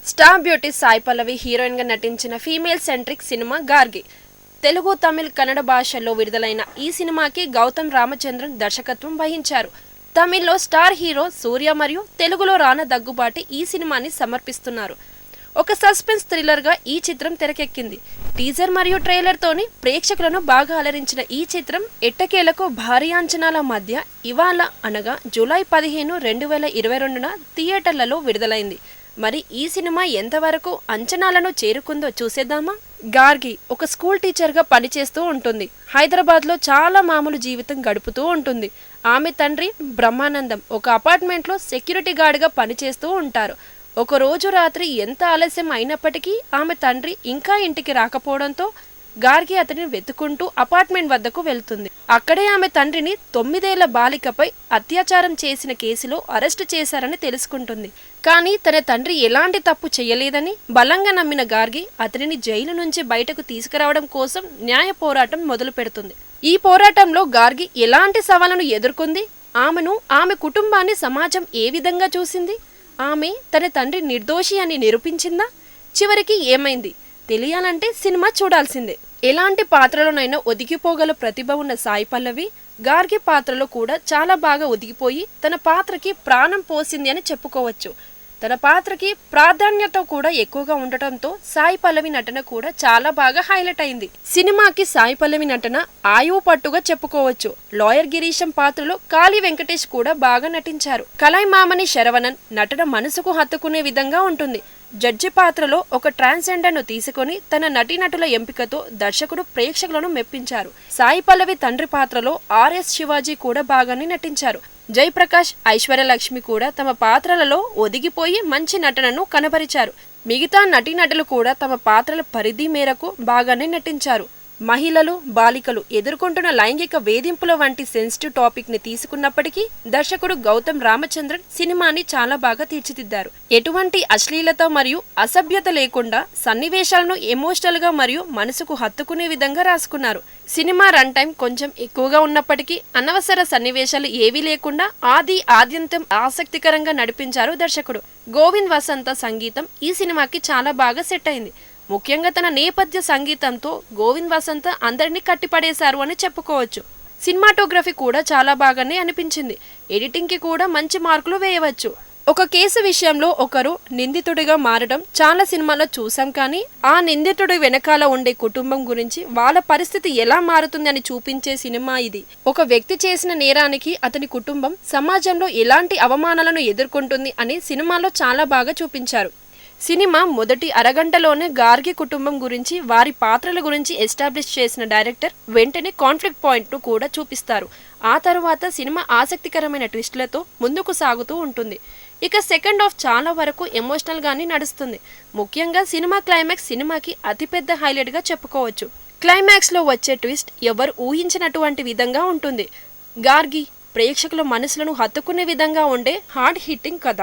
Star beauty Sai Pallavi heroine గా నటించిన female centric cinema Gargi. Telugu, Tamil, Kannada భాషల్లో విడుదలైన ఈ సినిమాకి గౌతమ్ రామచంద్రన్ దర్శకత్వం వహించారు. తమిళ్లో స్టార్ హీరో సూర్య మరియు తెలుగులో రానా దగ్గుబాటి ఈ సినిమాని సమర్పిస్తున్నారు. ఒక సస్పెన్స్ థ్రిల్లర్ గా ఈ చిత్రం తెరకెక్కింది. టీజర్ మరియు ట్రైలర్ తోని ప్రేక్షకులను బాగా అలరించిన ఈ చిత్రం ఎట్టకేలకు భారీ అంచనాల మధ్య ఇవాళ అనగా జూలై 15, 2022న థియేటర్లలో విడుదలైంది. మరి ఈ సినిమా ఎంతవరకు అంచనాలను చేరుకుందో చూసేద్దామా? గార్గి ఒక స్కూల్ టీచర్గా పనిచేస్తూ ఉంటుంది. హైదరాబాద్లో చాలా మామూలు జీవితం గడుపుతూ ఉంటుంది. ఆమె తండ్రి బ్రహ్మానందం ఒక అపార్ట్మెంట్లో సెక్యూరిటీ గార్డ్గా పనిచేస్తూ ఉంటారు. ఒక రోజు రాత్రి ఎంత ఆలస్యం అయినప్పటికీ ఆమె తండ్రి ఇంకా ఇంటికి రాకపోవడంతో గార్గి అతనిని వెతుకుంటూ అపార్ట్మెంట్ వద్దకు వెళ్తుంది. అక్కడే ఆమె తండ్రిని 9 ఏళ్ల బాలికపై అత్యాచారం చేసిన కేసులో అరెస్టు చేశారని తెలుసుకుంటుంది. కానీ తన తండ్రి ఎలాంటి తప్పు చేయలేదని బలంగా నమ్మిన గార్గి అతనిని జైలు నుంచి బయటకు తీసుకురావడం కోసం న్యాయ పోరాటం మొదలు పెడుతుంది. ఈ పోరాటంలో గార్గి ఎలాంటి సవాళ్లను ఎదుర్కొంది? ఆమె కుటుంబాన్ని సమాజం ఏ విధంగా చూసింది? ఆమె తన తండ్రి నిర్దోషి అని నిరూపించిందా? చివరికి ఏమైంది? తెలియాలంటే సినిమా చూడాల్సిందే. ఎలాంటి పాత్రలోనైనా ఒదిగిపోగల ప్రతిభ ఉన్న సాయి పల్లవి గార్గి పాత్రలో కూడా చాలా బాగా ఒదిగిపోయి తన పాత్రకి ప్రాణం పోసింది అని చెప్పుకోవచ్చు. తన పాత్రకి ప్రాధాన్యత కూడా ఎక్కువగా ఉండటంతో సాయి పల్లవి నటన కూడా చాలా బాగా హైలైట్ అయింది. సినిమాకి సాయి పల్లవి నటన ఆయువు పట్టుగా చెప్పుకోవచ్చు. లాయర్ గిరీశం పాత్రలో కాళీ వెంకటేష్ కూడా బాగా నటించారు. కలైమామణి శరవణన్ నటన మనసుకు హత్తుకునే విధంగా ఉంటుంది. జడ్జి పాత్రలో ఒక ట్రాన్స్జెండర్ను తీసుకొని తన నటీనటుల ఎంపికతో దర్శకుడు ప్రేక్షకులను మెప్పించారు. సాయి పల్లవి తండ్రి పాత్రలో ఆర్ఎస్ శివాజీ కూడా బాగానే నటించారు. జయప్రకాష్, ఐశ్వర్యలక్ష్మి కూడా తమ పాత్రలలో ఒదిగిపోయి మంచి నటనను కనబరిచారు. మిగతా నటీనటులు కూడా తమ పాత్రల పరిధి మేరకు బాగానే నటించారు. మహిళలు, బాలికలు ఎదుర్కొంటున్న లైంగిక వేధింపుల వంటి సెన్సిటివ్ టాపిక్ ని తీసుకున్నప్పటికీ దర్శకుడు గౌతమ్ రామచంద్రన్ సినిమాని చాలా బాగా తీర్చిదిద్దారు. ఎటువంటి అశ్లీలత మరియు అసభ్యత లేకుండా సన్నివేశాలను ఎమోషనల్ గా మరియు మనసుకు హత్తుకునే విధంగా రాసుకున్నారు. సినిమా రన్ టైం కొంచెం ఎక్కువగా ఉన్నప్పటికీ అనవసర సన్నివేశాలు ఏవీ లేకుండా ఆద్యంతం ఆసక్తికరంగా నడిపించారు దర్శకుడు. గోవింద్ వసంత సంగీతం ఈ సినిమాకి చాలా బాగా సెట్ అయింది. ముఖ్యంగా తన నేపథ్య సంగీతంతో గోవింద్ వసంత అందరినీ కట్టిపడేశారు అని చెప్పుకోవచ్చు. సినిమాటోగ్రఫీ కూడా చాలా బాగానే అనిపించింది. ఎడిటింగ్ కి కూడా మంచి మార్కులు వేయవచ్చు. ఒక కేసు విషయంలో ఒకరు నిందితుడిగా మారడం చాలా సినిమాలో చూసాం, కానీ ఆ నిందితుడి వెనకాల ఉండే కుటుంబం గురించి వాళ్ళ పరిస్థితి ఎలా మారుతుంది అని చూపించే సినిమా ఇది. ఒక వ్యక్తి చేసిన నేరానికి అతని కుటుంబం సమాజంలో ఎలాంటి అవమానాలను ఎదుర్కొంటుంది అని సినిమాలో చాలా బాగా చూపించారు. సినిమా మొదటి అరగంటలోనే గార్గి కుటుంబం గురించి, వారి పాత్రల గురించి ఎస్టాబ్లిష్ చేసిన డైరెక్టర్ వెంటనే కాన్ఫ్లిక్ట్ పాయింట్ను కూడా చూపిస్తారు. ఆ తరువాత సినిమా ఆసక్తికరమైన ట్విస్టులతో ముందుకు సాగుతూ ఉంటుంది. ఇక సెకండ్ హాఫ్ చాలా వరకు ఎమోషనల్ గానే నడుస్తుంది. ముఖ్యంగా సినిమా క్లైమాక్స్ సినిమాకి అతిపెద్ద హైలైట్ గా చెప్పుకోవచ్చు. క్లైమాక్స్ లో వచ్చే ట్విస్ట్ ఎవరు ఊహించినటువంటి విధంగా ఉంటుంది. గార్గి ప్రేక్షకుల మనసులను హత్తుకునే విధంగా ఉండే హార్డ్ హిట్టింగ్ కథ.